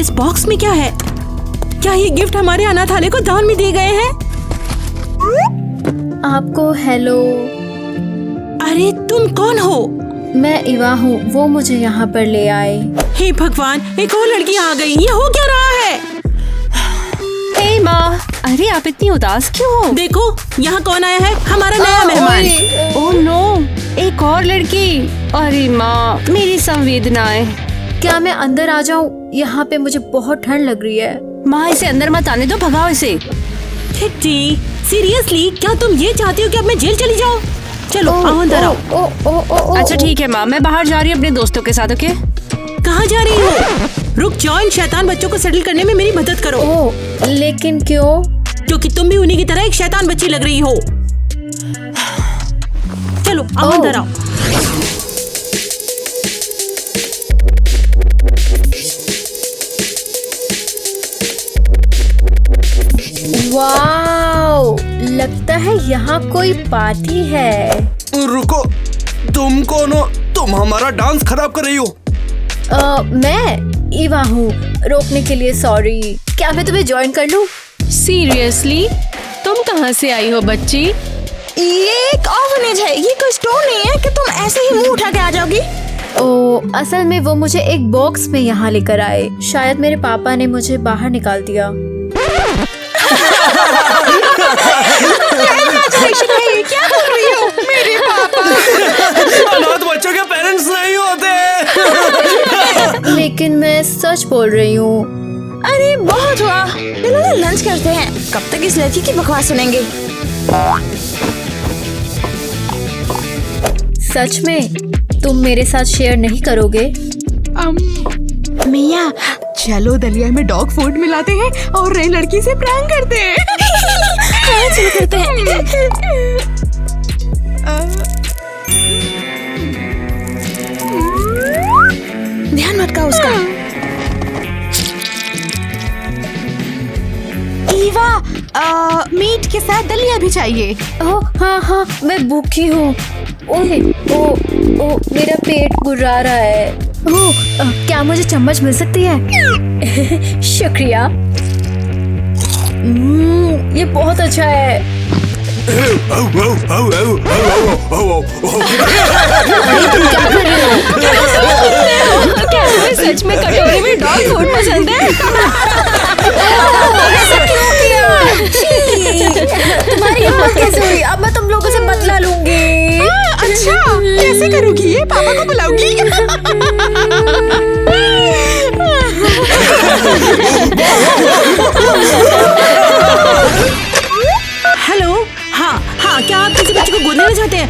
इस बॉक्स में क्या है? क्या ये गिफ्ट हमारे अनाथालय को दान में दिए गए हैं? आपको हेलो। अरे तुम कौन हो? मैं इवा हूँ, वो मुझे यहाँ पर ले आए। हे भगवान, एक और लड़की आ गई। ये हो क्या रहा है? हे माँ, अरे आप इतनी उदास क्यों हो? देखो यहाँ कौन आया है, हमारा नया मेहमान। ओह नो, एक और लड़की। अरे माँ, मेरी संवेदनाएं। क्या मैं अंदर आ जाऊँ? यहाँ पे मुझे बहुत ठंड लग रही है। माँ इसे अंदर मत आने दो, भगाओ इसे। किट्टी, सीरियसली क्या तुम ये चाहती हो कि अब मैं जेल चली जाऊँ? चलो आओ अंदर आओ। अच्छा ठीक है माँ, मैं बाहर जा रही हूँ अपने दोस्तों के साथ। ओके, कहाँ जा रही हो? रुक जाओ, इन शैतान बच्चों को सेटल करने में मेरी मदद करो। ओह, लेकिन क्यों? क्योंकि तुम भी उन्हीं की तरह एक शैतान बच्ची लग रही हो। चलो आओ अंदर आओ। वाओ, लगता है यहाँ कोई पार्टी है। रुको, तुम कौन हो? तुम हमारा डांस खराब कर रही हो। मैं इवा हूँ, रोकने के लिए सॉरी। क्या मैं तुम्हें ज्वाइन कर लूँ? सीरियसली तुम कहाँ से आई हो बच्ची? ये एक ऑर्फनेज है, ये कोई स्टोर नहीं है कि तुम ऐसे ही मुंह उठा के आ जाओगी। ओह, असल में वो मुझे एक बॉक्स में यहाँ लेकर आए। शायद मेरे पापा ने मुझे बाहर निकाल दिया। क्या कर रही हो? मेरे पापा अनाथ बच्चों के पेरेंट्स नहीं होते। लेकिन मैं सच बोल रही हूँ। अरे बहुत हुआ, चलो लंच करते हैं। कब तक इस लड़की की बकवास सुनेंगे? सच में तुम मेरे साथ शेयर नहीं करोगे? मिया, चलो दलिया में डॉग फूड मिलाते हैं और नई लड़की से प्रैंक करते हैं। हाँ, चलो करते हैं। ध्यान मत का उसका। ईवा, मीट के साथ दलिया भी चाहिए। ओह हाँ, मैं भूखी हूँ। ओह, मेरा पेट गुर्रा रहा है। ओह, क्या मुझे चम्मच मिल सकती है? शुक्रिया। ये बहुत अच्छा है। अरे तुम क्या कर रहे हो? क्या तुम्हें सच में कटोरे में डॉग फूड पसंद है? ऐसा क्यों किया? तुम्हारी हिम्मत कैसे हुई? अब मैं तुम लोगों से बदला लूंगी। अच्छा, कैसे करोगी ये? पापा को बुलाऊंगी। हेलो, हाँ, क्या आप किसी बच्चे को गोद लेना चाहते हैं?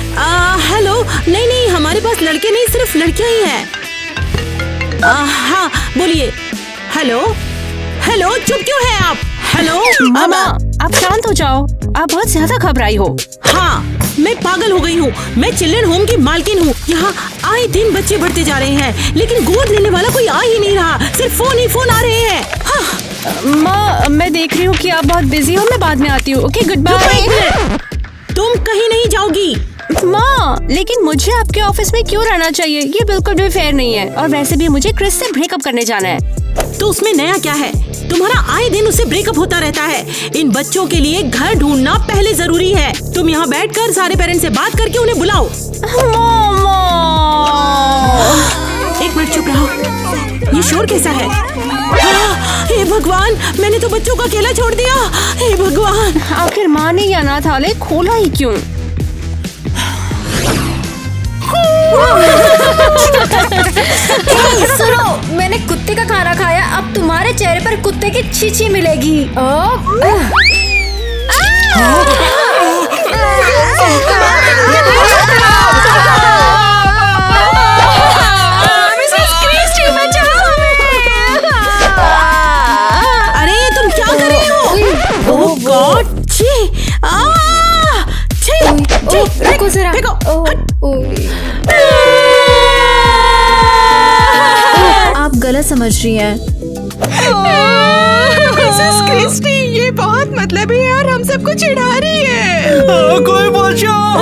हेलो, नहीं, हमारे पास लड़के नहीं, सिर्फ लड़कियां ही हैं। हाँ, बोलिए। हेलो, चुप क्यों है आप? हेलो मामा, आप शांत हो जाओ, आप बहुत ज्यादा घबराई हो। हाँ, मैं पागल हो गई हूँ। मैं चिल्ड्रन होम की मालकिन हूँ। यहाँ आए दिन बच्चे बढ़ते जा रहे हैं, लेकिन गोद लेने वाला कोई आ ही नहीं रहा। सिर्फ फोन आ रहे हैं। हाँ। माँ, मैं देख रही हूँ कि आप बहुत बिजी हो, मैं बाद में आती हूँ। Okay, good bye. तुम कहीं नहीं जाओगी। माँ, लेकिन मुझे आपके ऑफिस में क्यों रहना चाहिए? ये बिल्कुल भी फेयर नहीं है। और वैसे भी मुझे क्रिस से ब्रेकअप करने जाना है। तो उसमें नया क्या है? तुम्हारा आए दिन उससे ब्रेकअप होता रहता है। इन बच्चों के लिए घर ढूंढना पहले जरूरी है। तुम यहाँ बैठकर सारे पेरेंट्स से बात करके उन्हें बुलाओ। एक मिनट चुप रहो। ये शोर कैसा है? हे भगवान, मैंने तो बच्चों को अकेला छोड़ दिया। हे भगवान, आखिर माँ ने ये अनाथालय खोला ही क्यों? सुनो, मैंने कुत्ते का खाना खाया। अब तुम्हारे चेहरे पर कुत्ते की छींची मिलेगी। अरे तुम क्या कर रही हो? ओह गॉड, रुको जरा। आप गलत समझ रही हैं। मिसेस क्रिस्टी, ये बहुत मतलबी है और हम सबको चिढ़ा रही है। कोई बचाओ।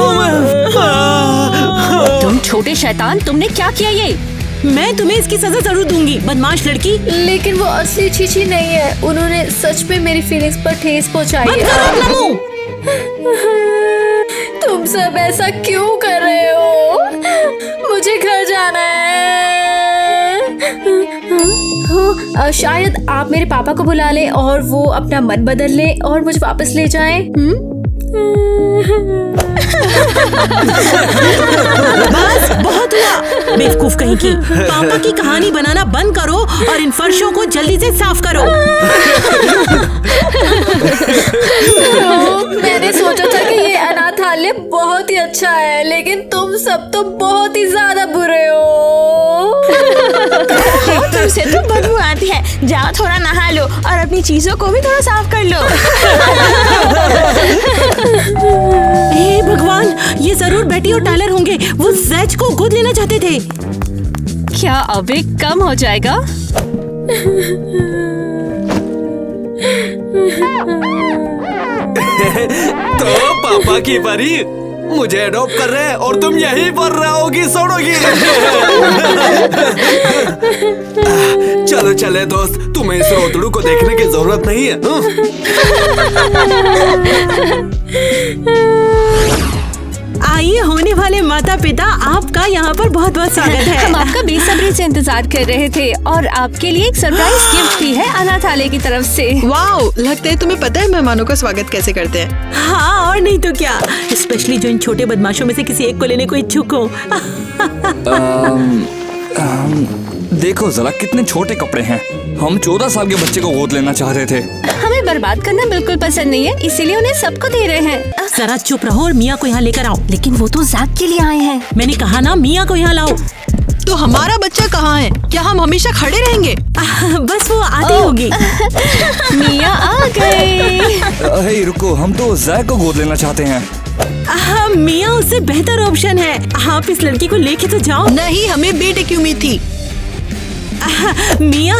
तुम छोटे शैतान, तुमने क्या किया ये? मैं तुम्हें इसकी सजा जरूर दूंगी, बदमाश लड़की। लेकिन वो असली चीची नहीं है, उन्होंने सच में मेरी फीलिंग्स पर ठेस पहुंचाई बंद करो अपना मुंह। तुम सब ऐसा क्यों कर रहे हो? मुझे घर जाना है। शायद आप मेरे पापा को बुला ले और वो अपना मन बदल ले और मुझे वापस ले जाएं। बस बहुत हुआ, बेवकूफ कहीं की। पापा की कहानी बनाना बंद करो और इन फर्शों को जल्दी से साफ करो। मैंने सोचा था कि ये अनाथालय बहुत ही अच्छा है, लेकिन तुम सब तो बहुत ही ज्यादा बुरे हो। तुमसे तो बदबू आती है। जाओ थोड़ा नहा लो और अपनी चीजों को भी थोड़ा साफ कर लो। हे भगवान, ये जरूर बेटी और टायलर होंगे। वो जैज को गोद लेना चाहते थे। क्या अब एक कम हो जाएगा? तो पापा की परी मुझे अडॉप्ट कर रहे हैं और तुम यहीं पर रहोगी, सोड़ोगी। चलो चले दोस्त, तुम्हें इस रोतड़ू को देखने की जरूरत नहीं है। आइए होने वाले माता पिता, आपका यहाँ पर बहुत बहुत स्वागत है। हम आपका बेसब्री से इंतजार कर रहे थे और आपके लिए एक सरप्राइज गिफ्ट भी है अनाथालय की तरफ से। वाओ, लगता है तुम्हें पता है मेहमानों का स्वागत कैसे करते हैं। हाँ, और नहीं तो क्या, स्पेशली जो इन छोटे बदमाशों में से किसी एक को लेने को इच्छुक हो। देखो जरा कितने छोटे कपड़े हैं। हम 14 साल के बच्चे को गोद लेना चाह रहे थे। हमें बर्बाद करना बिल्कुल पसंद नहीं है, इसीलिए उन्हें सबको दे रहे हैं। जरा चुप रहो और मिया को यहाँ लेकर आओ। लेकिन वो तो जैक के लिए आए हैं। मैंने कहा ना, मिया को यहाँ लाओ। तो हमारा बच्चा कहाँ है? क्या हम हमेशा खड़े रहेंगे? बस वो आती होगी। मिया आ गए। हे रुको, हम तो जैक को गोद लेना चाहते हैं। मिया उससे बेहतर ऑप्शन है। आप इस लड़की को लेके तो जाओ। नहीं, हमें बेटे की उम्मीद थी। मिया,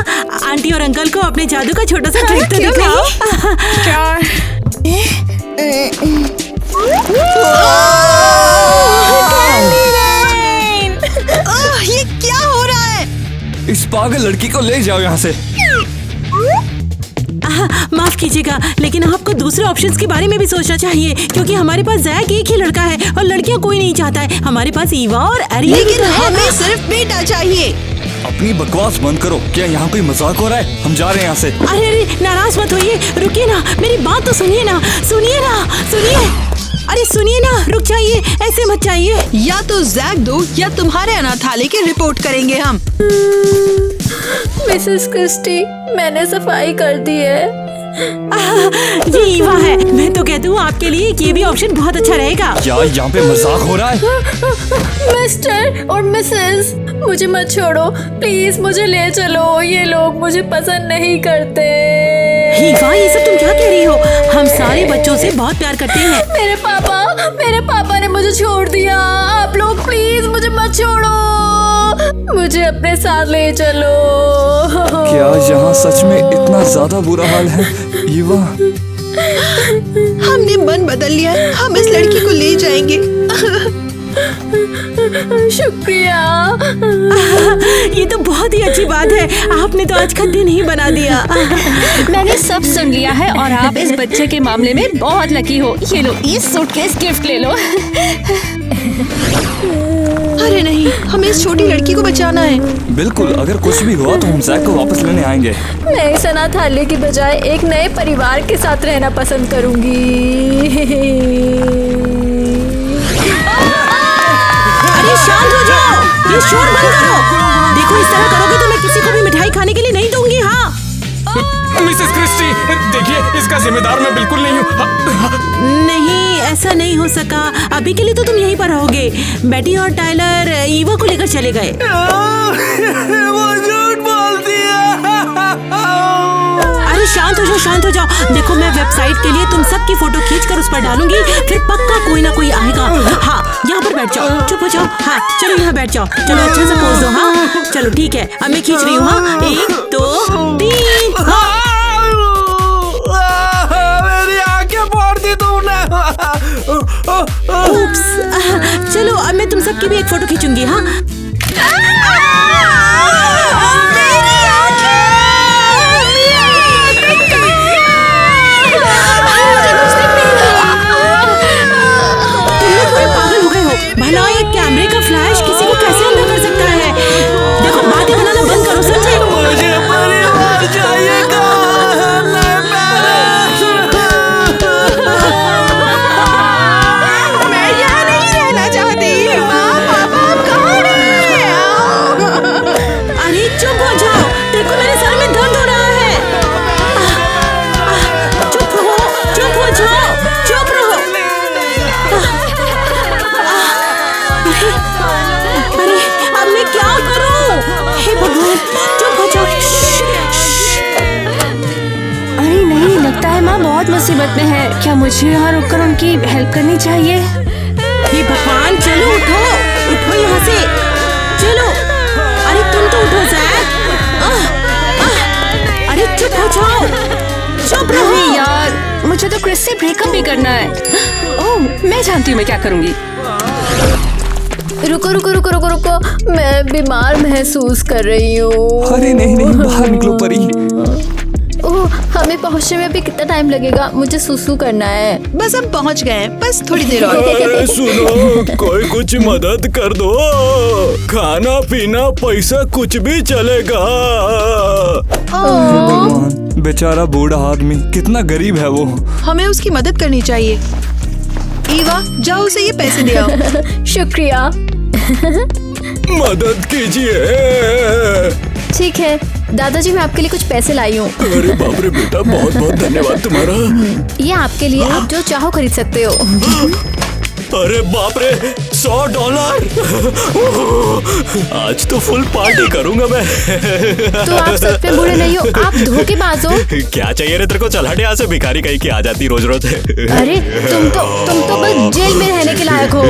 आंटी और अंकल को अपने जादू का छोटा सा ट्रिक तो दिखाओ। ये क्या हो रहा है? इस पागल लड़की को ले जाओ यहाँ से। माफ कीजिएगा, लेकिन आपको दूसरे ऑप्शंस के बारे में भी सोचना चाहिए, क्योंकि हमारे पास जैक एक ही लड़का है और लड़कियां कोई नहीं चाहता है। हमारे पास ईवा और अरियल। लेकिन हमें सिर्फ बेटा चाहिए। अपनी बकवास बंद करो। क्या यहाँ कोई मजाक हो रहा है? हम जा रहे हैं यहाँ से। अरे नाराज मत होइए, रुकिए ना, मेरी बात तो सुनिए ना, सुनिए। अरे सुनिए ना, रुक जाइए, ऐसे मत जाइए। या तो जैक दो या तुम्हारे अनाथालय की रिपोर्ट करेंगे हम। मिसेस क्रिस्टी, मैंने सफाई कर दी है। ये ईवा है। मैं तो कहती हूँ आपके लिए ये भी ऑप्शन बहुत अच्छा रहेगा। क्या यहाँ पे मजाक हो रहा है? मिस्टर और मिसेस, मुझे मत छोड़ो प्लीज, मुझे ले चलो। ये लोग मुझे पसंद नहीं करते। ईवा, ये सब तुम क्या कह रही हो? हम सारे बच्चों से बहुत प्यार करते हैं। मेरे पापा ने मुझे छोड़ दिया। आप लोग प्लीज मुझे मत छोड़ो, मुझे अपने साथ ले चलो। क्या यहाँ सच में इतना ज्यादा बुरा हाल है? ईवा, हमने मन बदल लिया है, हम इस लड़की को ले जाएंगे। शुक्रिया। ये तो बहुत ही अच्छी बात है, आपने तो आज का दिन ही बना दिया। मैंने सब सुन लिया है और आप इस बच्चे के मामले में बहुत लकी हो। ये लो, इस सूटकेस गिफ्ट ले लो। अरे नहीं, हमें इस छोटी लड़की को बचाना है। बिल्कुल, अगर कुछ भी हुआ तो हम जैक को वापस लेने आएंगे। मैं इस अनाथालय की बजाय एक नए परिवार के साथ रहना पसंद करूंगी। अरे शांत हो जाओ, ये शोर बंद करो। देखो, इस तरह करोगे तो मैं किसी को भी मिठाई खाने के लिए नहीं दूंगी। हाँ मिसेस क्रिस्टी, देखिए इसका जिम्मेदार मैं बिल्कुल नहीं हूँ। नहीं, ऐसा नहीं हो सका। अभी के लिए तो तुम यहीं पर रहोगे। बेटी और टायलर ईवा को लेकर चले गए। वो झूठ बोलती है। अरे शांत हो जाओ। देखो, मैं वेबसाइट के लिए तुम सबकी फोटो खींचकर उस पर डालूंगी, फिर पक्का कोई ना कोई आएगा। हाँ, यहाँ पर बैठ जाओ, चुप हो जाओ। हाँ चलो, यहाँ बैठ जाओ। चलो अच्छा से पोज दो। हाँ चलो ठीक है, अब मैं खींच रही हूँ। हाँ 1 2 3। मेरी आंखें फोड़ दी तुमने। उप्स। चलो अब मैं तुम सबकी भी एक फोटो खींचूंगी। हाँ मुसीबत में है, क्या मुझे यहाँ रुककर उनकी हेल्प करनी चाहिए? हे भगवान, चलो उठो, उठो यहाँ से, चलो। अरे तुम तो उठो जैक। अरे चुप हो जाओ, चुप रहो। नहीं यार, मुझे तो क्रिस से ब्रेकअप भी करना है। ओह, मैं जानती हूँ मैं क्या करूँगी। रुको रुको रुको रुको रुको, मैं बीमार महसूस कर रही हूँ। अरे नहीं नहीं, बाहर निकलो परी। ओह, हमें पहुँचने में भी कितना टाइम लगेगा? मुझे सुसु करना है। बस हम पहुंच गए हैं, बस थोड़ी देर और। अरे सुनो, कोई कुछ मदद कर दो। खाना पीना पैसा कुछ भी चलेगा। भगवान, बेचारा बूढ़ा आदमी, कितना गरीब है वो। हमें उसकी मदद करनी चाहिए। ईवा, जाओ उसे ये पैसे दे आओ। शुक्रिया। मदद कीजिए। ठीक है दादाजी, मैं आपके लिए कुछ पैसे लाई हूँ। अरे बाप रे बेटा, बहुत बहुत धन्यवाद तुम्हारा। ये आपके लिए, आप जो चाहो खरीद सकते हो। अरे बाप रे, $100। आज तो फुल पार्टी करूंगा मैं। तो आप सच में बूढ़े नहीं हो, आप धोखेबाज हो। क्या चाहिए रे तेरे को? चल हट यहाँ से, भिखारी कहीं की आ जाती रोज रोज। अरे तुम तो बस जेल में रहने के लायक हो।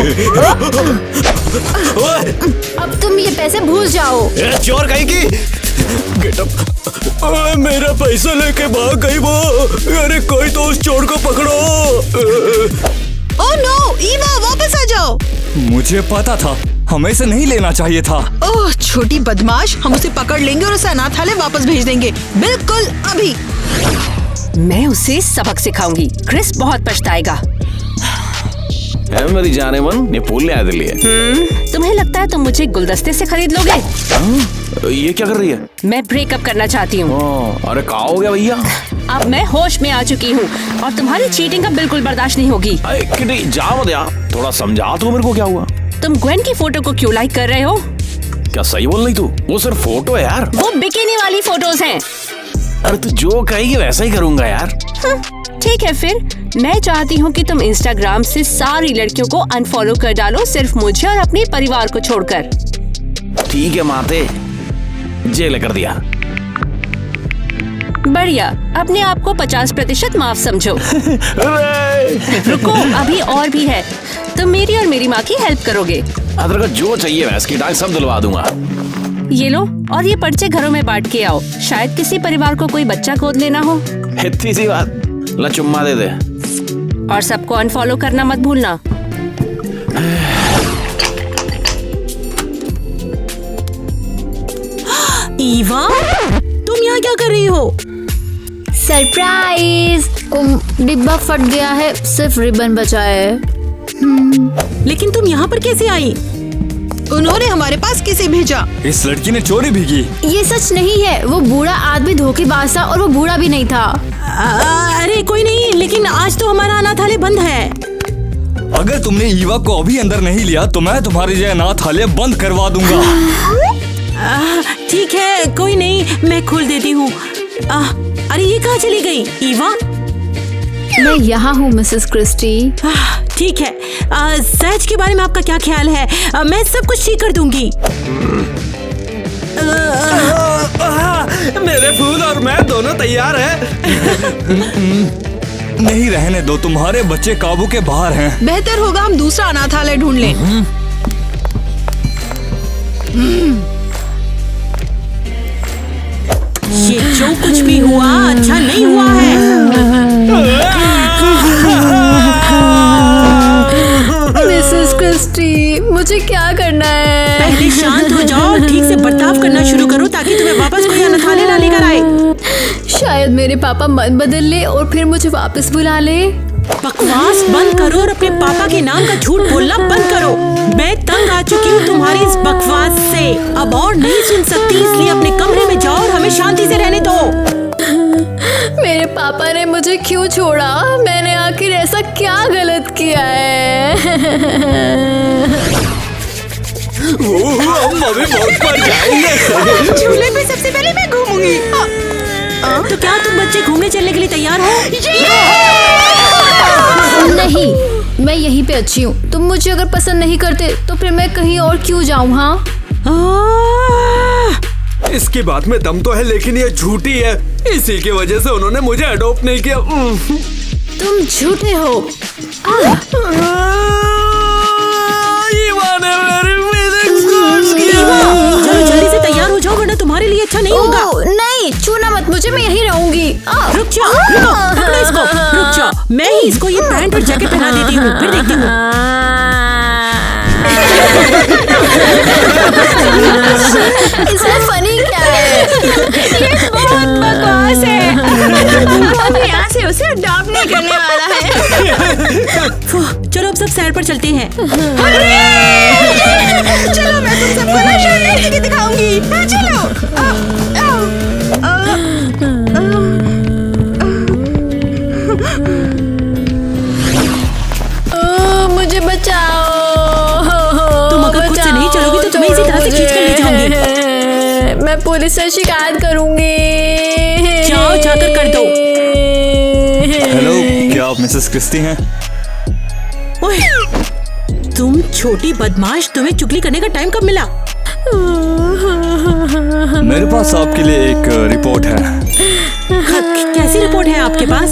अब तुम ये पैसे भूल जाओ। चोर कहीं की। Get up. मेरा पैसा लेके भाग गई वो। अरे कोई तो उस चोर को पकड़ो। ओह नो, ईवा वापस आ जाओ। मुझे पता था, हमें इसे नहीं लेना चाहिए था। ओह छोटी बदमाश, हम उसे पकड़ लेंगे और उसे अनाथालय वापस भेज देंगे, बिल्कुल अभी। मैं उसे सबक सिखाऊंगी, क्रिस बहुत पछताएगा। मेरी जाने मन, ये फूल ले आए लिए। तुम्हें लगता है तुम मुझे गुलदस्ते से खरीद लोगे? ये क्या कर रही है? मैं ब्रेकअप करना चाहती हूँ। अरे क्या हो गया भैया? अब मैं होश में आ चुकी हूँ और तुम्हारी चीटिंग का बिल्कुल बर्दाश्त नहीं होगी। अरे किटी जा मत यार, थोड़ा समझा तो मेरे को क्या हुआ। तुम ग्वेन की फोटो को क्यों लाइक कर रहे हो? क्या सही बोल रही तू? वो सिर्फ फोटो है यार। वो बिकिनी वाली फोटोज हैं। अरे तू जो कहेगी वैसा ही करूंगा यार। ठीक है फिर, मैं चाहती हूँ कि तुम इंस्टाग्राम से सारी लड़कियों को अनफॉलो कर डालो, सिर्फ मुझे और अपने परिवार को छोड़कर। ठीक है माते, जेल कर दिया। बढ़िया, अपने आप को 50% माफ समझो। रुको, अभी और भी है। तुम मेरी और मेरी माँ की हेल्प करोगे। अगर जो चाहिए मैं इसकी टांग सब दिलवा दूंगा। ये लो, और ये पर्चे घरों में बांट के आओ। शायद किसी परिवार को कोई बच्चा गोद लेना हो। इतनी सी बात, ला चुम्मा दे दे। और सबको अनफॉलो करना मत भूलना। ईवा, तुम यहाँ क्या कर रही हो? सरप्राइज! डिब्बा फट गया है, सिर्फ रिबन बचा है। लेकिन तुम यहाँ पर कैसे आई? उन्होंने हमारे पास किसे भेजा? इस लड़की ने चोरी भी की। ये सच नहीं है, वो बूढ़ा आदमी धोखेबाज था और वो बूढ़ा भी नहीं था। अरे कोई नहीं, लेकिन आज तो हमारा अनाथालय बंद है। अगर तुमने ईवा को अभी अंदर नहीं लिया तो मैं तुम्हारी जगह अनाथालय बंद करवा दूंगा। ठीक है, कोई नहीं, मैं खोल देती हूँ। अरे ये कहाँ चली गई ईवा? मैं यहाँ हूँ मिसेस क्रिस्टी। ठीक है, सच के बारे में आपका क्या ख्याल है? मैं सब कुछ ठीक कर दूंगी। मेरे फूल और मैं दोनों तैयार हैं। नहीं रहने दो, तुम्हारे बच्चे काबू के बाहर हैं। बेहतर होगा हम दूसरा अनाथालय ढूंढ लें। ये जो कुछ भी हुआ अच्छा नहीं हुआ है। मिसेस क्रिस्टी, मुझे क्या करना है? पहले शांत हो जाओ और ठीक से बर्ताव करना शुरू करो ताकि तुम्हें वापस कोई अनाथालय ना लेकर आए। शायद मेरे पापा मन बदल ले और फिर मुझे वापस बुला ले। बकवास बंद करो और अपने पापा के नाम का झूठ बोलना बंद करो। मैं तंग आ चुकी हूँ तुम्हारी इस बकवास से। अब और नहीं सुन सकती, इसलिए अपने कमरे में जाओ और हमें शांति से रहने दो। मेरे पापा ने मुझे क्यों छोड़ा? मैंने आखिर ऐसा क्या गलत किया है? हम अभी बहुत पर जाएंगे। झूले पे सबसे पहले मैं घूमूंगी। तो क्या तुम बच्चे घूमने चलने के लिए तैयार हो? नहीं, मैं यहीं पे अच्छी हूँ। तुम मुझे अगर पसंद नहीं करते तो फिर मैं कहीं और क्यों जाऊँ? हाँ, इसकी बात में दम तो है, लेकिन ये झूठी है। इसी की वजह से उन्होंने मुझे अडॉप्ट नहीं किया। तुम झूठे हो। ईवा ने मेरी फीलिंग्स हर्ट किया। चलो जल्दी से तैयार हो जाओ वरना तुम्हारे लिए अच्छा नहीं होगा। नहीं, छूना मत मुझे, मैं यहीं रहूंगी। रुक जाओ, रुको, पकड़ो इसको। रुक जाओ, मैं ही इसको ये पैंट और जैकेट पहना देती हूँ, फिर देखती हूँ। इसमें फनी क्या है? ये बहुत बकवास है। अब यहाँ से उसे अडॉप्ट नहीं करने वाला है। चलो अब सब सैर पर चलते हैं। चलो मैं तुम सबको ना शर्ट लेके दिखाऊंगी। चलो। मुझे बचाओ। तुम अगर खुद से नहीं चलोगी तो तुम्हें इसी तरह से खींच कर ले जाऊंगी। मैं पुलिस से शिकायत करूंगी। जाओ, जाकर कर दो। हेलो, क्या आप मिसेस क्रिस्टी हैं? ओए, तुम छोटी बदमाश, तुम्हें चुगली करने का टाइम कब मिला? मेरे पास आपके लिए एक रिपोर्ट है। कैसी रिपोर्ट है आपके पास?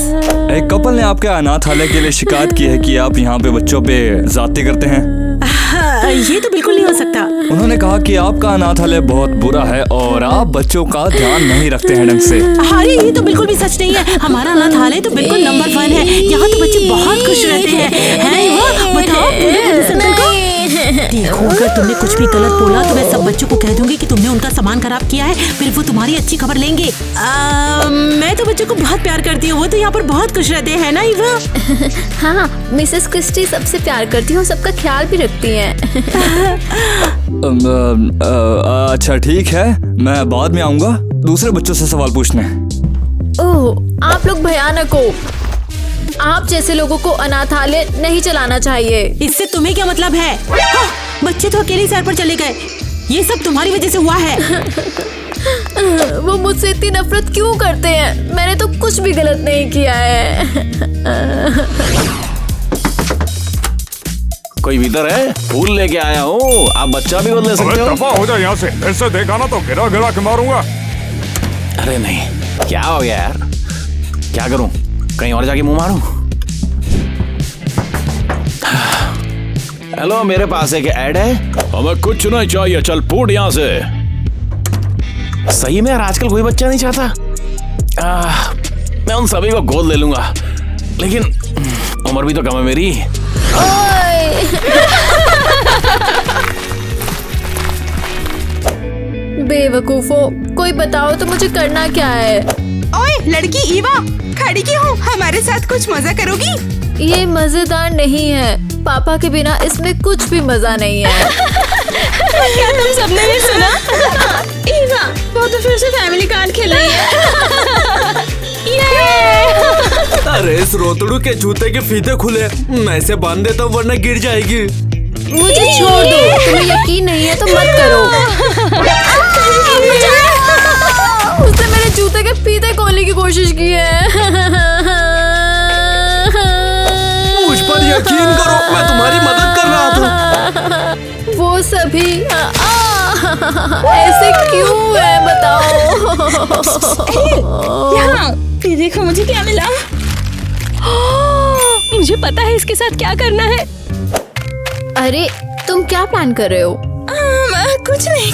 एक कपल ने आपके अनाथालय के लिए शिकायत की है कि आप यहाँ पे बच्चों पे ज्यादती करते हैं। ये तो बिल्कुल नहीं हो सकता। उन्होंने कहा कि आपका अनाथालय बहुत बुरा है और आप बच्चों का ध्यान नहीं रखते हैं ढंग से। अरे ये तो बिल्कुल भी सच नहीं है। हमारा अनाथालय तो बिल्कुल नंबर 1 है। यहाँ तो बच्चे बहुत खुश रहते हैं। बताओ पूरे पुलिस अंकल को। देखो अगर तुमने कुछ भी गलत बोला तो मैं सब बच्चों को कह दूंगी कि तुमने उनका सामान खराब किया है, फिर वो तुम्हारी अच्छी खबर लेंगे। मैं तो बच्चों को बहुत प्यार करती हूँ, वो तो यहाँ पर बहुत खुश रहते हैं ना ईवा? हाँ, मिसेस क्रिस्टी सबसे प्यार करती हूँ, सबका ख्याल भी रखती हैं। अच्छा ठीक है, मैं बाद में आऊंगा दूसरे बच्चों से सवाल पूछने। ओह, आप लोग भयानक हो। आप जैसे लोगों को अनाथालय नहीं चलाना चाहिए। इससे तुम्हें क्या मतलब है? हाँ, बच्चे तो अकेले सैर पर चले गए। ये सब तुम्हारी वजह से हुआ है। वो मुझसे इतनी नफरत क्यों करते हैं? मैंने तो कुछ भी गलत नहीं किया है। कोई भीतर है? फूल लेके आया हूँ, आप बच्चा भी बदले सकते हो। दफा हो जाए यहाँ से, ऐसे देखा ना तो गिरा गिरा के मारूंगा। अरे नहीं, क्या हो गया यार? क्या करूं? कहीं और जाके मुंह मारूं? हेलो, मेरे पास एक ऐड है। हमें कुछ नहीं चाहिए, चल फूट यहाँ से। सही में यार, आजकल कोई बच्चा नहीं चाहता। मैं उन सभी को गोद ले लूंगा, लेकिन उम्र भी तो कम है मेरी। बेवकूफो, कोई बताओ तो मुझे करना क्या है? ओए लड़की ईवा, खड़ी क्यों हो? हमारे साथ कुछ मजा करोगी? ये मजेदार नहीं है। पापा के बिना इसमें कुछ भी मजा नहीं है। क्या तुम सबने भी सुना? ईवा, वो तो फिर से फैमिली कार्ड खेल रही है। अरे इस रोतड़ू के जूते के फीते खुले, मैं इसे बांध देता हूँ वरना गिर जाएगी। मुझे छोड़ दो, तुम्हें यकीन नहीं है तो मत करो। उसने मेरे जूते के फीते खोलने की कोशिश की है। मुझ पर यकीन करो, मैं तुम्हारी मदद कर रहा था। वो सभी ऐसे क्यों है बताओ? यहाँ देखो मुझे क्या मिला। मुझे पता है इसके साथ क्या करना है। अरे तुम क्या प्लान कर रहे हो? कुछ नहीं।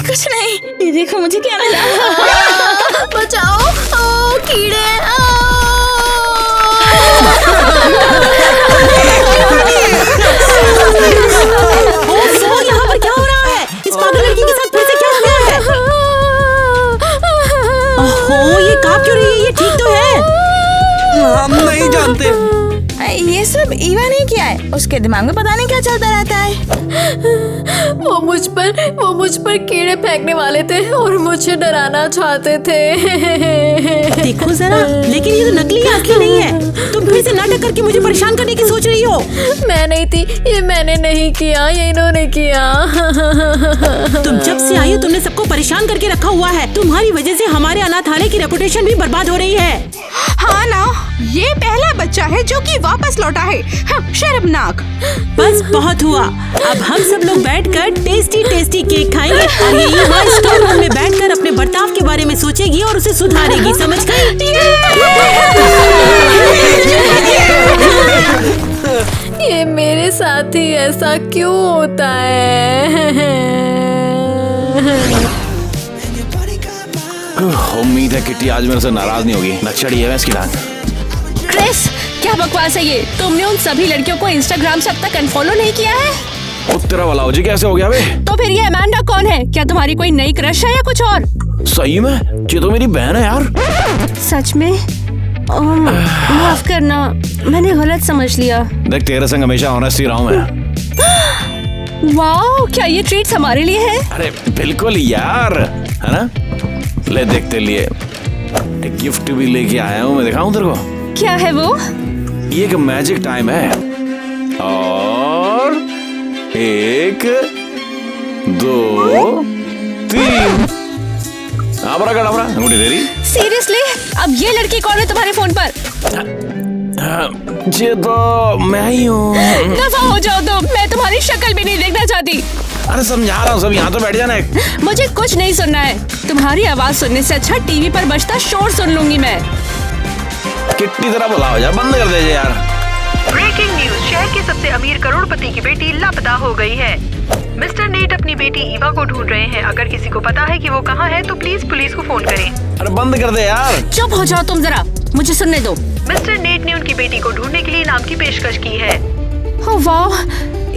ये देखो मुझे क्या मिला। बचाओ, कीड़े। यहाँ पर क्या हो रहा है? इस पागल लड़की के साथ फिर से क्या हो गया है? ओहो, ये कांप क्यों रही है? ये ठीक तो है? हम नहीं जानते। ये सब ईवा ने किया है। उसके दिमाग में पता नहीं क्या चलता रहता है। वो मुझ पर कीड़े फेंकने वाले थे और मुझे डराना चाहते थे। देखो जरा, लेकिन ये तो नकली है, असली नहीं है। तुम फिर से नाटक करके मुझे परेशान करने की सोच रही हो। मैं नहीं थी, ये मैंने नहीं किया, ये इन्होंने किया। तुम जब से आई हो तुमने सबको परेशान करके रखा हुआ है। तुम्हारी वजह से हमारे अनाथालय की रेपुटेशन भी बर्बाद हो रही है। हाँ ना, ये पहला बच्चा है जो कि वापस लौटा है। हाँ, शर्मनाक। बस बहुत हुआ। अब हम सब लोग बैठकर टेस्टी केक खाएंगे और ये ईवा स्टोर रूम में बैठकर अपने बर्ताव के बारे में सोचेगी और उसे सुधारेगी, समझ गई? साथ ही ऐसा क्यों होता है? उम्मीद है किट्टी आज मेरे से नाराज नहीं होगी। न चढ़ी है इसकी टांग। क्रिस, क्या बकवास है ये? तुमने उन सभी लड़कियों को इंस्टाग्राम से अब तक अनफॉलो नहीं किया है? ओ तेरा वाला जी कैसे हो गया बे? तो फिर ये अमांडा कौन है? क्या तुम्हारी कोई नई क्रश है या कुछ और? सही में ये तो मेरी बहन है यार। सच में? माफ करना, मैंने गलत समझ लिया। देख तेरे संग हमेशा ऑनेस्ट ही रहा हूं मैं। वाओ, क्या ये ट्रीट हमारे लिए है? अरे बिल्कुल यार, है ना? ले देख तेरे लिए एक गिफ्ट भी लेके आया हूँ मैं। दिखाऊं तेरे को? क्या है वो? ये एक मैजिक टाइम है और 1 2 3 अंगूठी तेरी। सीरियसली? अब ये लड़की कौन है तुम्हारे फोन पर? ये तो मैं ही हूँ। दफा हो जाओ तुम, मैं तुम्हारी शक्ल भी नहीं देखना चाहती। अरे समझा रहा हूँ, सब यहाँ तो बैठ जाना। मुझे कुछ नहीं सुनना है। तुम्हारी आवाज सुनने से अच्छा टीवी पर बजता शोर सुन लूंगी मैं। कितनी तरह बुलाओ यार, बंद कर दे यार। ब्रेकिंग न्यूज, शहर के सबसे अमीर करोड़पति की बेटी लापता हो गई है। मिस्टर नेट अपनी बेटी ईवा को ढूंढ रहे हैं। अगर किसी को पता है कि वो कहाँ है तो प्लीज पुलिस को फोन करें। अरे बंद कर दे यार। चुप हो जाओ तुम जरा, मुझे सुनने दो। मिस्टर नेट ने उनकी बेटी को ढूंढने के लिए इनाम की पेशकश की है। ओह वाह,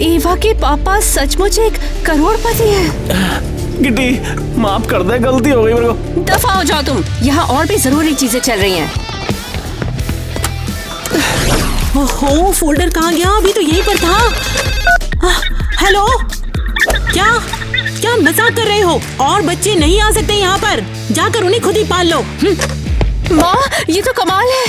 ईवा के पापा सचमुच एक करोड़पति है। किटी माफ कर दे, गलती हो गई मेरे को। दफा हो जाओ तुम, यहाँ और भी जरूरी चीजें चल रही हैं। ओहो, फोल्डर कहाँ गया? अभी तो यहीं पर था। हेलो, क्या मजाक कर रहे हो? और बच्चे नहीं आ सकते यहाँ पर, जाकर उन्हें खुद ही पाल लो। माँ, ये तो कमाल है।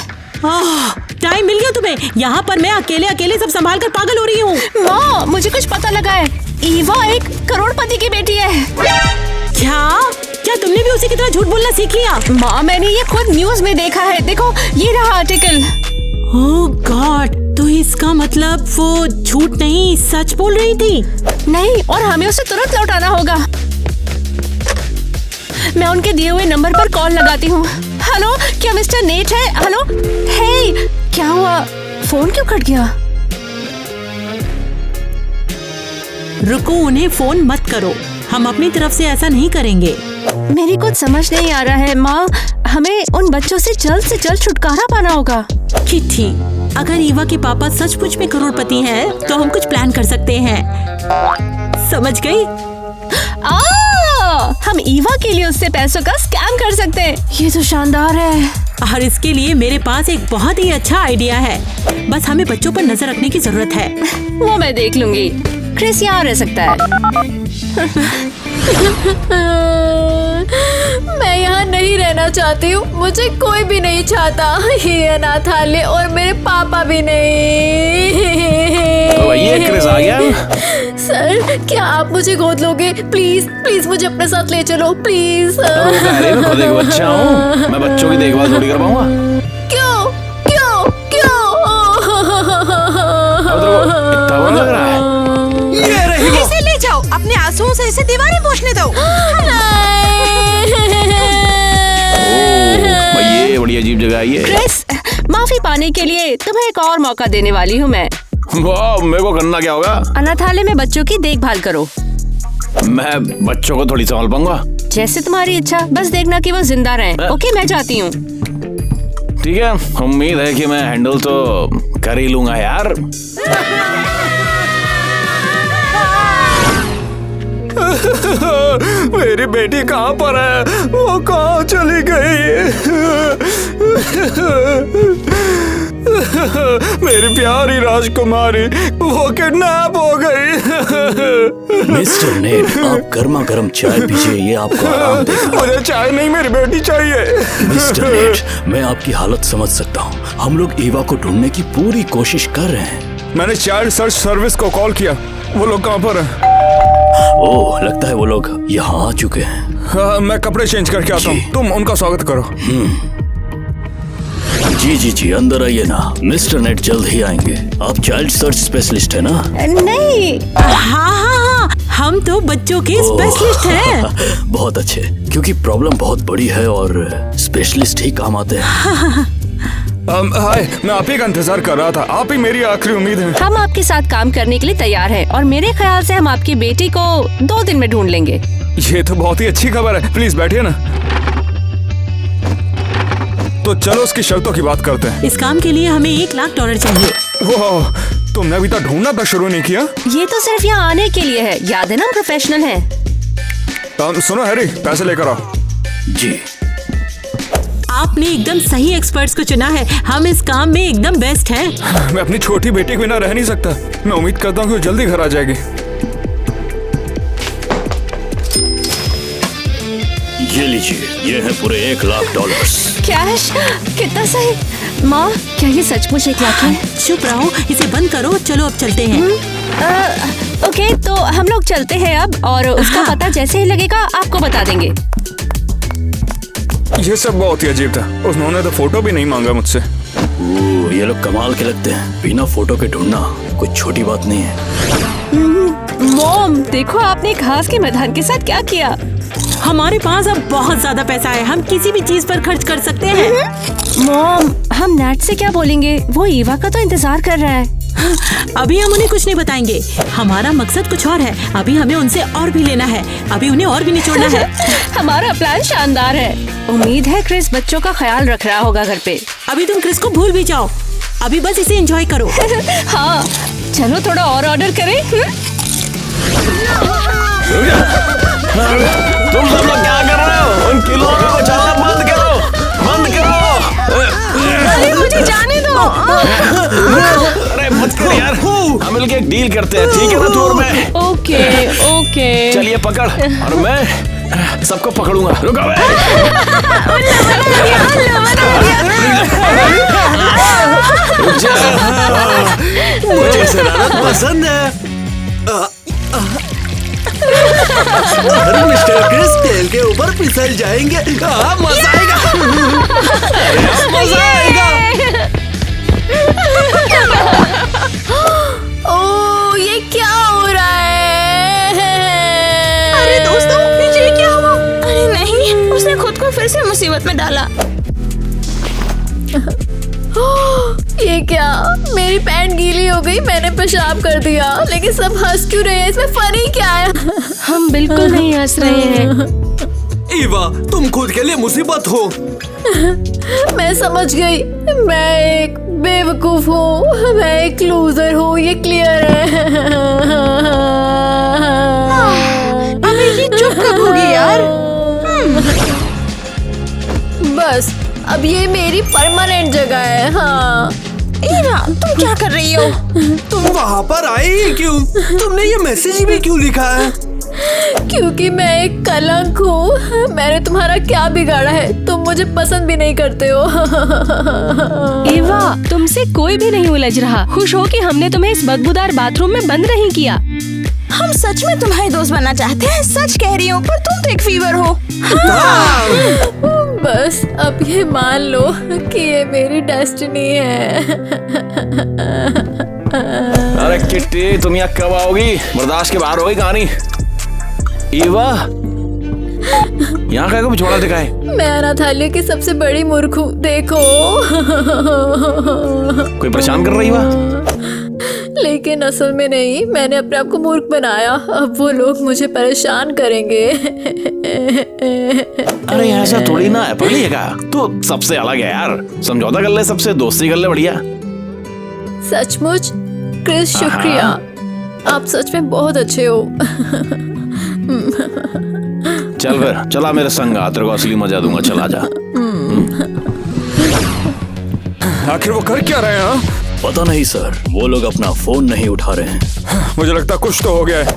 टाइम मिल गया तुम्हें? यहाँ पर मैं अकेले सब संभाल कर पागल हो रही हूँ। माँ, मुझे कुछ पता लगा है। ईवा एक करोड़पति की बेटी है। क्या तुमने भी उसी की तरह झूठ बोलना सीख लिया? माँ, मैंने ये खुद न्यूज में देखा है। देखो, ये रहा आर्टिकल। ओह गॉड, तो इसका मतलब वो झूठ नहीं सच बोल रही थी? नहीं, और हमें उसे तुरंत लौटाना होगा। मैं उनके दिए हुए नंबर पर कॉल लगाती हूँ। हेलो, क्या मिस्टर नेट है? हेलो, हे, क्या हुआ? फोन क्यों कट गया? रुको, उन्हें फोन मत करो, हम अपनी तरफ से ऐसा नहीं करेंगे। मेरी कुछ समझ नहीं आ रहा है माँ। हमें उन बच्चों से जल्द छुटकारा पाना होगा। किट्टी, अगर ईवा के पापा सचमुच में करोड़पति हैं, तो हम कुछ प्लान कर सकते हैं। समझ गई? हम ईवा के लिए उससे पैसों का स्कैम कर सकते हैं। ये तो शानदार है। और इसके लिए मेरे पास एक बहुत ही अच्छा आइडिया है। बस हमें बच्चों पर नजर रखने की जरूरत है। वो मैं देख लूंगी। क्रिस यहाँ रह सकता है। मैं यहाँ नहीं रहना चाहती हूँ। मुझे कोई भी नहीं चाहता। ये अनाथालय और मेरे पापा भी नहीं। तो ये क्रिस आ गया। सर, क्या आप मुझे गोद लोगे? प्लीज प्लीज मुझे अपने साथ ले चलो प्लीज। मैं खुद एक बच्चा हूँ, मैं बच्चों की देखभाल थोड़ी कर पाऊंगा। क्यों क्यों क्यों? इतना बुरा लग रहा है। ये रही वो। इसे ले जाओ, अपने आंसुओं से इसे दीवारें पोंछने दो। ये बड़ी अजीब जगह है ये। क्रिस, माफी पाने के लिए तुम्हें एक और मौका देने वाली हूँ मैं। वाह, मेरे को करना क्या होगा? अनाथालय में बच्चों की देखभाल करो। मैं बच्चों को थोड़ी संभाल पाऊंगा। जैसे तुम्हारी इच्छा, बस देखना कि वो जिंदा रहें। ओके, मैं जाती हूँ। ठीक है, उम्मीद है कि मैं हैंडल तो कर ही लूंगा यार। मेरी बेटी कहाँ पर है? वो कहाँ चली गई? मेरी प्यारी राजकुमारी, वो किडनैप हो गई। मिस्टर नेट, आप गर्मा गर्म चाय पीजिए, ये आपको आराम देगा। मुझे चाय नहीं, मेरी बेटी चाहिए। मिस्टर नेट, मैं आपकी हालत समझ सकता हूँ। हम लोग ईवा को ढूंढने की पूरी कोशिश कर रहे हैं। मैंने चाइल्ड सर्च सर्विस को कॉल किया। वो लोग कहाँ पर हैं? ओह, लगता है वो लोग यहाँ आ चुके हैं। हाँ, मैं कपड़े चेंज करके आता हूँ, तुम उनका स्वागत करो। जी, अंदर आइए ना। मिस्टर नेट जल्द ही आएंगे। आप चाइल्ड सर्च स्पेशलिस्ट है ना? नहीं। हाँ, हम तो बच्चों के स्पेशलिस्ट हैं। बहुत अच्छे, क्योंकि प्रॉब्लम बहुत बड़ी है और स्पेशलिस्ट ही काम आते हैं। हाय, मैं आप ही का इंतजार कर रहा था। आप ही मेरी आखिरी उम्मीद है। हम आपके साथ काम करने के लिए तैयार हैं और मेरे ख्याल से हम आपकी बेटी को 2 दिन में ढूंढ लेंगे। ये तो बहुत ही अच्छी खबर है। प्लीज बैठिए ना। तो चलो उसकी शर्तों की बात करते हैं। इस काम के लिए हमें $1,00,000 चाहिए। वाह, तुमने अभी तक ढूंढना तक शुरू नहीं किया? ये तो सिर्फ यहाँ आने के लिए है, याद है ना, हम प्रोफेशनल हैं। सुनो हैरी, पैसे लेकर आओ। जी। आपने एकदम सही एक्सपर्ट्स को चुना है। हम इस काम में एकदम बेस्ट हैं। मैं अपनी छोटी बेटी के बिना रह नहीं सकता। मैं उम्मीद करता हूँ कि वो जल्दी घर आ जाएगी। ये लीजिए, ये है पूरे $1,00,000। कैश? कितना सही। माँ, क्या ये सचमुच 1,00,000 है? चुप रहो, इसे बंद करो। चलो अब चलते हैं। ओके, तो हम लोग चलते हैं अब, और उसका पता जैसे ही लगेगा आपको बता देंगे। ये सब बहुत ही अजीब था। उन्होंने तो फोटो भी नहीं मांगा मुझसे। ये लोग कमाल के लगते हैं। बिना फोटो के ढूंढना कोई छोटी बात नहीं है। मॉम, देखो आपने घास के मैदान के साथ क्या किया। हमारे पास अब बहुत ज्यादा पैसा है। हम किसी भी चीज पर खर्च कर सकते हैं। मॉम, हम नेट से क्या बोलेंगे? वो ईवा का तो इंतजार कर रहा है। अभी हम उन्हें कुछ नहीं बताएंगे। हमारा मकसद कुछ और है। अभी हमें उनसे और भी लेना है। अभी उन्हें और भी निचोड़ना है। हमारा प्लान शानदार है। उम्मीद है क्रिस बच्चों का ख्याल रख रहा होगा घर पे। अभी तुम क्रिस को भूल भी जाओ। अभी बस इसे एंजॉय करो। हाँ, चलो थोड़ा और ऑर्डर करें। तुम सब लोग क्या कर रहे हो? उन खिलौनों को चलना बंद करो, बंद करो। अरे मुझे जाने दो। अरे मत कर यार, हम मिलके एक डील करते हैं, ठीक है ना? तू और मैं। Okay okay. चलिए पकड़, और मैं सबको पकड़ूंगा। रुको बे। मुझे शरारत पसंद है। अरे मिस्टर क्रिस तेल के ऊपर फिसल जाएंगे। मजा आएगा। मजा आएगा। ओ, ये क्या हो रहा है? अरे दोस्तों, ये क्या हुआ? अरे नहीं, उसने खुद को फिर से मुसीबत में डाला। ये क्या? मेरी पैंट गीली हो गई। मैंने पेशाब कर दिया, लेकिन सब हंस क्यों रहे हैं? इसमें फनी क्या है? हम बिल्कुल नहीं हंस रहे हैं। ईवा, तुम खुद के लिए मुसीबत हो। मैं समझ गई। मैं एक बेवकूफ हूँ। मैं एक लूजर हूँ। ये क्लियर है। अबे ये चुप कब होगी यार? बस अब ये मेरी परमानेंट जगह है। हाँ। ईवा, तुम क्या कर रही हो? तुम वहाँ पर आई ही क्यों? तुमने ये मैसेज भी क्यों लिखा है? क्योंकि मैं एक कलंक हूँ। मैंने तुम्हारा क्या बिगाड़ा है? तुम मुझे पसंद भी नहीं करते हो। ईवा, तुमसे कोई भी नहीं उलझ रहा। खुश हो कि हमने तुम्हें इस बदबूदार बाथरूम में बंद नहीं किया। हम सच में तुम्हारे दोस्त बनना चाहते हैं। सच कह रही हूँ, पर तुम तो एक फीवर हो। बस अब ये मान लो कि ये मेरी डेस्टिनी है। अरे किट्टी, तुम यहाँ कब आओगी? बर्दाश्त के बाहर हो गई कहानी। ईवा, यहाँ का छोड़ा दिखाए। मैं अनाथालय की सबसे बड़ी मूर्ख हूँ। देखो। कोई परेशान कर रही ईवा? लेकिन असल में नहीं, मैंने अपने आप को मूर्ख बनाया। अब वो लोग मुझे परेशान करेंगे। अरे ऐसा थोड़ी ना है, पढ़िएगा तो सबसे अलग है यार। समझौता कर ले, सबसे दोस्ती कर ले। बढ़िया। सचमुच क्रिस, शुक्रिया। आप सच में बहुत अच्छे हो। चल फिर, चला मेरे संग आ, तेरे को असली मजा दूंगा। चला जा। आखिर वो कर क्या रहे हैं? पता नहीं सर, वो लोग अपना फोन नहीं उठा रहे हैं। मुझे लगता है कुछ तो हो गया है।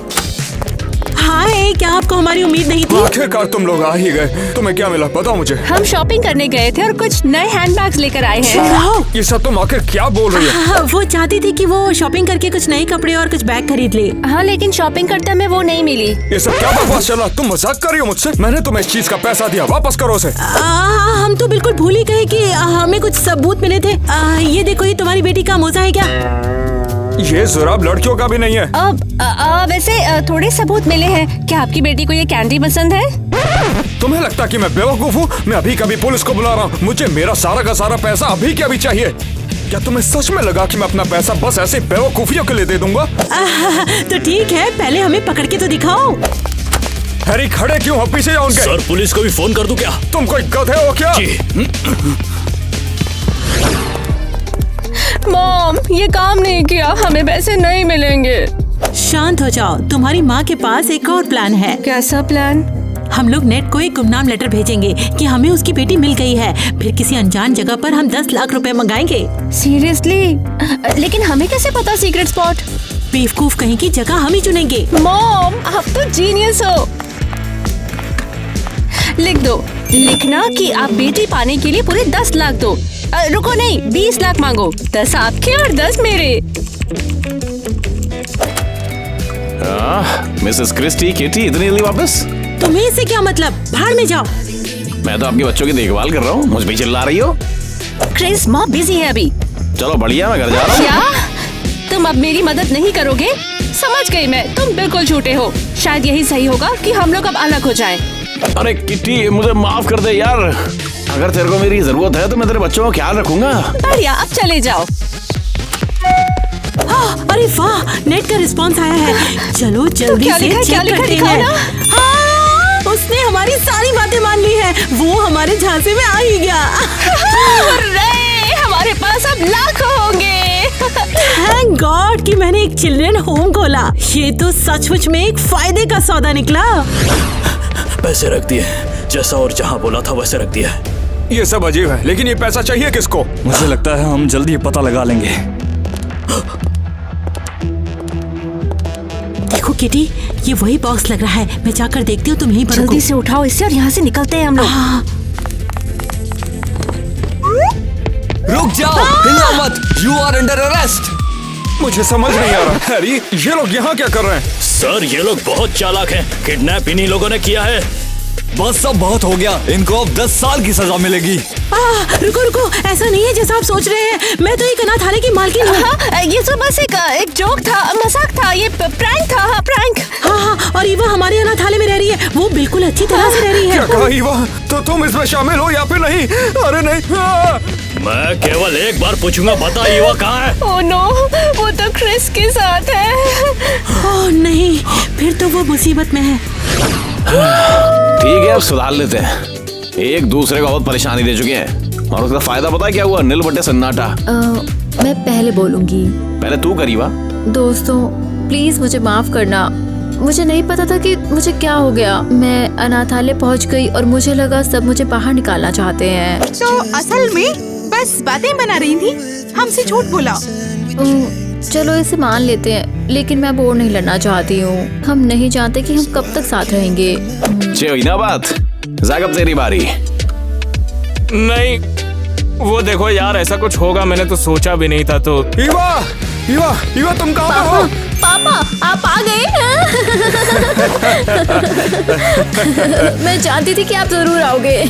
हाय, क्या आपको हमारी उम्मीद नहीं थी? आखिरकार तुम लोग आ ही गए। तुम्हें क्या मिला बताओ मुझे। हम शॉपिंग करने गए थे और कुछ नए हैंडबैग्स लेकर आए हैं। ये सब तुम आखिर क्या बोल रही हो? हाँ, वो चाहती थी कि वो शॉपिंग करके कुछ नए कपड़े और कुछ बैग खरीद ले। हाँ, लेकिन शॉपिंग करते हमें वो नहीं मिली। ये सब क्या बकवास चला? तुम मजाक कर रही हो मुझसे? मैंने तुम्हें इस चीज का पैसा दिया, वापस करो उसे। हम तो बिल्कुल भूल ही गए कि हमें कुछ सबूत मिले थे। ये देखो, ये तुम्हारी बेटी का मोजा है क्या? ये जुराब लड़कियों का भी नहीं है। वैसे थोड़े सबूत मिले हैं। क्या आपकी बेटी को ये कैंडी पसंद है? तुम्हें लगता कि मैं बेवकूफ हूँ? मैं अभी कभी पुलिस को बुला रहा हूँ। मुझे मेरा सारा का सारा पैसा अभी के अभी चाहिए। क्या तुम्हें सच में लगा कि मैं अपना पैसा बस ऐसे बेवकूफियों के लिए दे दूंगा? तो ठीक है, पहले हमें पकड़ के तो दिखाओ। हैरी खड़े क्यों हो? पीछे जाओ उनके। सर पुलिस को भी फोन कर दूं क्या? तुम कोई गधे हो क्या? मॉम, ये काम नहीं किया, हमें पैसे नहीं मिलेंगे। शांत हो जाओ, तुम्हारी माँ के पास एक और प्लान है। कैसा प्लान? हम लोग नेट को एक गुमनाम लेटर भेजेंगे कि हमें उसकी बेटी मिल गई है। फिर किसी अनजान जगह पर हम 10 लाख रुपए मंगाएंगे। सीरियसली? लेकिन हमें कैसे पता सीक्रेट स्पॉट? बेवकूफ कहीं की जगह हम ही चुनेंगे। मॉम, आप तो जीनियस हो। लिख दो, लिखना कि आप बेटी पाने के लिए पूरे 10 लाख दो। रुको, नहीं, 20 लाख मांगो। 10 आपके और 10 मेरे। मिसेस क्रिस्टी, किटी इतनी जल्दी वापस? तुम्हें इससे क्या मतलब? भाड़ में जाओ। मैं तो आपके बच्चों की देखभाल कर रहा हूँ, मुझ पे चिल्ला रही हो? क्रिस, मॉम बिजी है अभी। चलो बढ़िया, मैं घर जा रहा हूँ। क्या तुम अब मेरी मदद नहीं करोगे? समझ गई मैं, तुम बिल्कुल झूठे हो। शायद यही सही होगा कि हम लोग अब अलग हो जाएं। अरे किटी, मुझे माफ कर दे यार। अगर तेरे को मेरी जरूरत है तो मैं तेरे बच्चों का ख्याल रखूंगा। बढ़िया, अब चले जाओ। अरे वाह, नेट का रिस्पांस आया है। चलो जल्दी क्या से लिखा, क्या चेक लिखा, करते दिखाओ हैं। ना। उसने हमारी सारी बातें मान ली है। वो हमारे झांसे में आ ही गया। हुर्रे, हमारे पास अब लाख होंगे। थैंक गॉड कि मैंने एक चिल्ड्रन होम खोला। ये तो सचमुच में एक फायदे का सौदा निकला। पैसे रख दिए, जैसा और जहाँ बोला था वैसे रख दिया। ये सब अजीब है, लेकिन ये पैसा चाहिए किसको? मुझे लगता है हम जल्दी पता लगा लेंगे। देखो किटी, ये वही बॉक्स लग रहा है। मैं जाकर देखती हूँ, तुम यहीं पर रुको। जल्दी से उठाओ इसे और यहाँ से निकलते हैं हम लोग। रुक जाओ, हिलना मत। You are under arrest। मुझे समझ नहीं आ रहा। हैरी, ये लोग यहाँ क्या कर रहे हैं? सर ये लोग बहुत चालाक हैं। किडनैप इन्हीं लोगों ने किया है। बस सब बहुत हो गया, इनको अब 10 साल की सजा मिलेगी। रुको रुको, ऐसा नहीं है जैसा आप सोच रहे हैं। मैं तो एक अनाथालय की मालकिन हूँ। ये तो बस एक जोक था, मजाक था, ये प्रैंक था। हाँ, प्रैंक। हाँ, और ईवा हमारे अनाथालय में रह रही है। वो बिल्कुल अच्छी तरह से रह रही है। क्या कहा ईवा? तो तुम इसमें शामिल हो या फिर नहीं? अरे नहीं। मैं केवल एक बार पूछूंगा, बता ईवा कहाँ है? ओह नो, वो तो क्रिस के साथ है। ओह नहीं, फिर तो वो मुसीबत में है। ठीक है, अब सुधार लेते हैं। एक दूसरे को बहुत परेशानी दे चुके हैं और उसका फायदा पता है क्या हुआ? नील बटे सन्नाटा। मैं पहले बोलूंगी। पहले तू करीबा। दोस्तों प्लीज मुझे माफ करना। मुझे नहीं पता था कि मुझे क्या हो गया। मैं अनाथालय पहुंच गई और मुझे लगा सब मुझे बाहर निकालना चाहते हैं। तो असल में बस बातें बना रही थी, हमसे झूठ बोला। चलो इसे मान लेते हैं, लेकिन मैं बोर नहीं लड़ना चाहती हूँ। हम नहीं जानते कि हम कब तक साथ रहेंगे। ना बात जाकब, तेरी बारी। नहीं, वो देखो यार, ऐसा कुछ होगा मैंने तो सोचा भी नहीं था। तो ईवा, ईवा, ईवा तुम कहाँ पर हो? पापा आप आ गए। मैं जानती थी कि आप जरूर आओगे।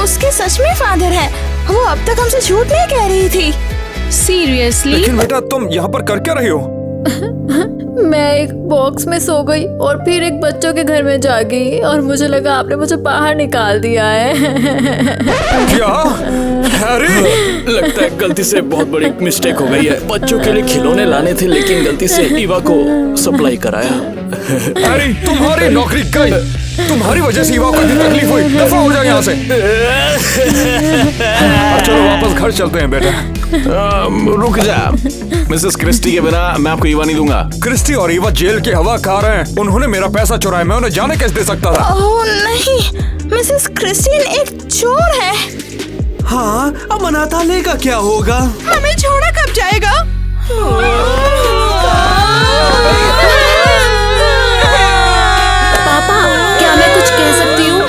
उसके सच में फादर है। वो अब तक हमसे झूठ नहीं कह रही थी। सीरियसली? लेकिन बेटा तुम यहाँ पर कर क्या रही हो? मैं एक बॉक्स में सो गई और फिर एक बच्चों के घर में जा गई और मुझे लगा आपने मुझे बाहर निकाल दिया है। क्या? हैरी? लगता है गलती से बहुत बड़ी मिस्टेक हो गई है। बच्चों के लिए खिलौने लाने थे, लेकिन गलती से ईवा को सप्लाई कराया। हैरी, तुम्हारी नौकरी गई। तुम्हारी वजह से ईवा को इतनी तकलीफ हुई। दफा हो जाओ यहाँ से। अब चलो वापस घर चलते हैं बेटा। रुक जा, मिसेस क्रिस्टी के बिना मैं आपको ईवा नहीं दूंगा। क्रिस्टी और ईवा जेल की हवा खा रहे हैं। उन्होंने मेरा पैसा चुराया, मैं उन्हें जाने कैसे दे सकता था? ओह नहीं, मिसेस क्रिस्टीन एक चोर है। हाँ, अब अनाथालय का क्या होगा? हमें छोड़ा कब जाएगा? पापा क्या मैं कुछ कह सकती हूँ?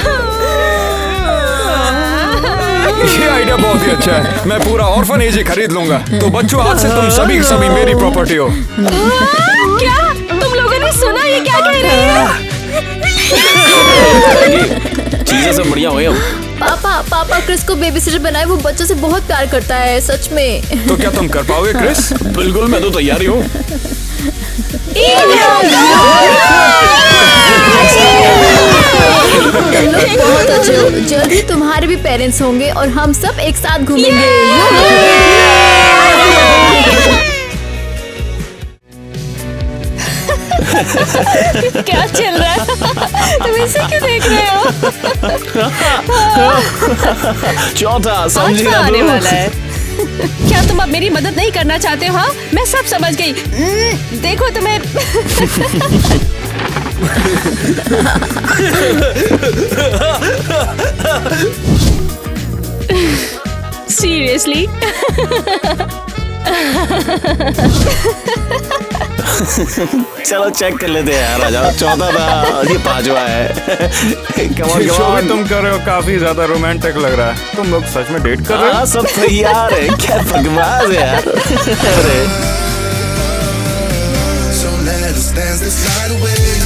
ये आइडिया बहुत ही अच्छा है। मैं पूरा ऑर्फनेज ही खरीद लूंगा। तो बच्चों, आज से तुम सभी मेरी प्रॉपर्टी हो। क्या तुम लोगों ने सुना? ये क्या कह रही है? चीजें सब बढ़िया हुई। अब पापा क्रिस को बेबी सिटर बनाए। वो बच्चों से बहुत प्यार करता है, सच में। तो क्या तुम कर पाओगे क्रिस? बिल्कुल, मैं तो तैयार ही हूँ। बहुत अच्छे हो। जल्द ही तुम्हारे भी पेरेंट्स होंगे और हम सब एक साथ घूमेंगे। क्या चल रहा है? तुम इसे क्यों देख रहे हो? चौथा समझेगा आने तू। वाला है। क्या तुम अब मेरी मदद नहीं करना चाहते हो? हाँ, मैं सब समझ गई। देखो तुम्हें। सीरियसली? चलो चेक कर लेते हैं यार, आ जाओ। चौथा था, ये पांचवा है। Come on, come जो भी on। तुम कर रहे हो काफी ज्यादा रोमांटिक लग रहा है। तुम लोग सच में डेट कर रहे हो? हाँ, सब तैयार है। क्या बकवास है यार। अरे So let us dance this night away.